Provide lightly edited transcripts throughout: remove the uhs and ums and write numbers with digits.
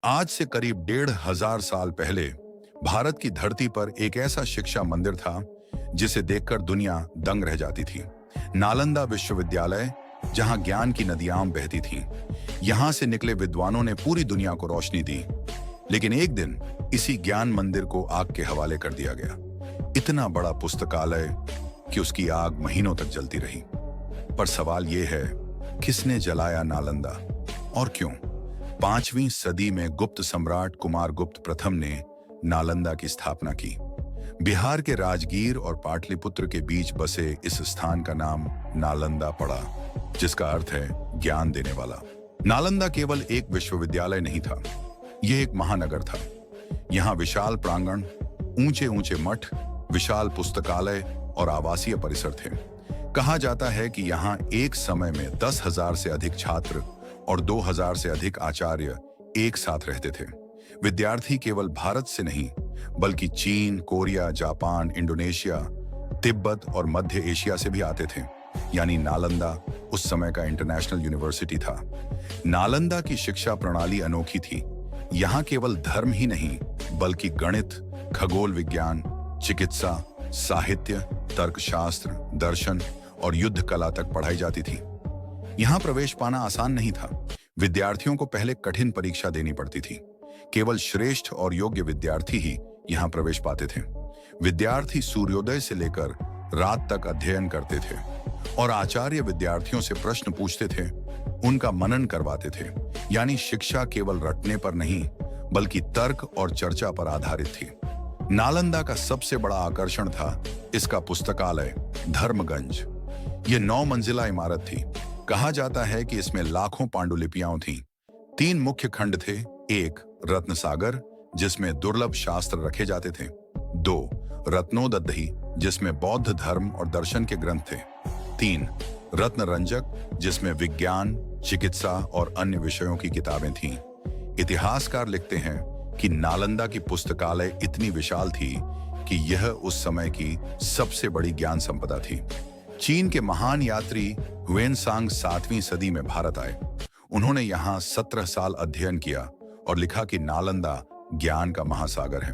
आज से करीब 1500 साल पहले भारत की धरती पर एक ऐसा शिक्षा मंदिर था जिसे देखकर दुनिया दंग रह जाती थी। नालंदा विश्वविद्यालय, जहां ज्ञान की नदियां बहती थीं। यहां से निकले विद्वानों ने पूरी दुनिया को रोशनी दी। लेकिन एक दिन इसी ज्ञान मंदिर को आग के हवाले कर दिया गया। इतना बड़ा पुस्तकालय कि उसकी आग महीनों तक जलती रही। पर सवाल यह है, किसने जलाया नालंदा और क्यों? 5वीं सदी में गुप्त सम्राट कुमारगुप्त प्रथम ने नालंदा की स्थापना की। बिहार के राजगीर और पाटलिपुत्र के बीच बसे इस स्थान का नाम नालंदा पड़ा, जिसका अर्थ है ज्ञान देने वाला। नालंदा केवल एक विश्वविद्यालय नहीं था, यह एक महानगर था। यहाँ विशाल प्रांगण, ऊंचे ऊंचे मठ, विशाल पुस्तकालय और आवासीय परिसर थे। कहा जाता है कि यहाँ एक समय में 10,000 से अधिक छात्र और 2,000 से अधिक आचार्य एक साथ रहते थे। विद्यार्थी केवल भारत से नहीं, बल्कि चीन, कोरिया, जापान, इंडोनेशिया, तिब्बत और मध्य एशिया से भी आते थे। यानी नालंदा उस समय का इंटरनेशनल यूनिवर्सिटी था। नालंदा की शिक्षा प्रणाली अनोखी थी। यहाँ केवल धर्म ही नहीं, बल्कि गणित, खगोल विज्ञान, चिकित्सा, साहित्य, तर्कशास्त्र, दर्शन और युद्ध कला तक पढ़ाई जाती थी। यहाँ प्रवेश पाना आसान नहीं था। विद्यार्थियों को पहले कठिन परीक्षा देनी पड़ती थी। केवल श्रेष्ठ और योग्य विद्यार्थी ही यहाँ प्रवेश पाते थे। विद्यार्थी सूर्योदय से लेकर रात तक अध्ययन करते थे और आचार्य विद्यार्थियों से प्रश्न पूछते थे, उनका मनन करवाते थे। यानी शिक्षा केवल रटने पर नहीं, बल्कि तर्क और चर्चा पर आधारित थी। नालंदा का सबसे बड़ा आकर्षण था इसका पुस्तकालय धर्मगंज। ये 9 मंजिला इमारत थी। कहा जाता है कि इसमें लाखों पांडुलिपियां थीं। 3 मुख्य खंड थे। 1 रत्नसागर, जिसमें दुर्लभ शास्त्र रखे जाते थे। 2 रत्नोदधि, जिसमें बौद्ध धर्म और दर्शन के ग्रंथ थे। 3 रत्नरंजक, जिसमें विज्ञान, चिकित्सा और अन्य विषयों की किताबें थीं। इतिहासकार लिखते हैं कि नालंदा की पुस्तकालय इतनी विशाल थी कि यह उस समय की सबसे बड़ी ज्ञान संपदा थी। चीन के महान यात्री ह्वेनसांग 7वीं सदी में भारत आए। उन्होंने यहाँ 17 साल अध्ययन किया और लिखा कि नालंदा ज्ञान का महासागर है।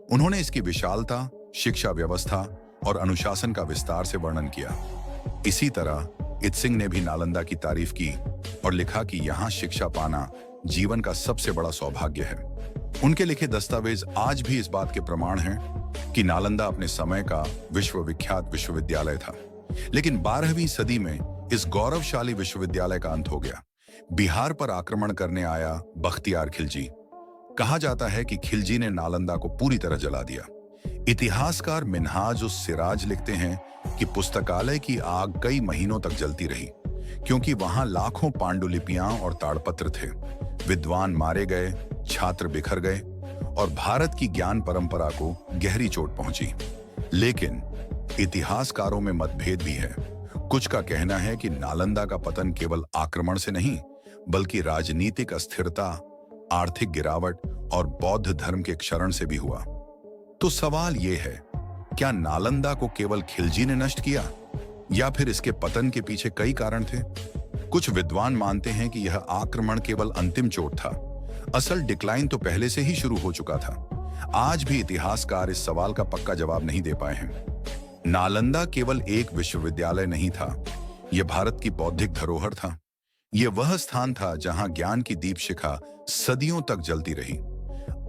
उन्होंने इसकी विशालता, शिक्षा व्यवस्था और अनुशासन का विस्तार से वर्णन किया। इसी तरह इत्सिंग ने भी नालंदा की तारीफ की और लिखा कि यहाँ शिक्षा पाना जीवन का सबसे बड़ा सौभाग्य है। उनके लिखे दस्तावेज आज भी इस बात के प्रमाण हैं कि नालंदा अपने समय का विश्वविख्यात विश्वविद्यालय था। लेकिन 12वीं सदी में इस गौरवशाली विश्वविद्यालय का अंत हो गया। बिहार पर आक्रमण करने आया बख्तियार खिलजी। कहा जाता है कि खिलजी ने नालंदा को पूरी तरह जला दिया। इतिहासकार मिन्हाज उस सिराज लिखते हैं कि पुस्तकालय की आग कई महीनों तक जलती रही, क्योंकि वहां लाखों पांडुलिपियां और ताड़पत्र थे। विद्वान मारे गए, छात्र बिखर गए और भारत की ज्ञान परंपरा को गहरी चोट पहुंची। लेकिन इतिहासकारों में मतभेद भी है। कुछ का कहना है कि नालंदा का पतन केवल आक्रमण से नहीं, बल्कि राजनीतिक अस्थिरता, आर्थिक गिरावट और बौद्ध धर्म के क्षरण से भी हुआ। तो सवाल यह है, क्या नालंदा को केवल खिलजी ने नष्ट किया, या फिर इसके पतन के पीछे कई कारण थे? कुछ विद्वान मानते हैं कि यह आक्रमण केवल अंतिम चोट था। असल डिक्लाइन तो पहले से ही शुरू हो चुका था। आज भी इतिहासकार इस सवाल का पक्का जवाब नहीं दे पाए हैं। नालंदा केवल एक विश्वविद्यालय नहीं था, यह भारत की बौद्धिक धरोहर था। यह वह स्थान था जहां ज्ञान की दीपशिखा सदियों तक जलती रही।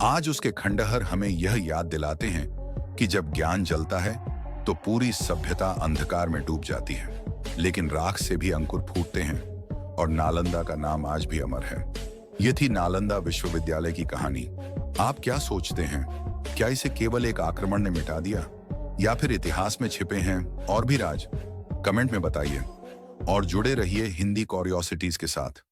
आज उसके खंडहर हमें यह याद दिलाते हैं कि जब ज्ञान जलता है तो पूरी सभ्यता अंधकार में डूब जाती है, लेकिन राख से भी अंकुर फूटते हैं और नालंदा का नाम आज भी अमर है। यह थी नालंदा विश्वविद्यालय की कहानी। आप क्या सोचते हैं? क्या इसे केवल एक आक्रमण ने मिटा दिया, या फिर इतिहास में छिपे हैं और भी राज? कमेंट में बताइए और जुड़े रहिए हिंदी क्यूरियोसिटीज के साथ।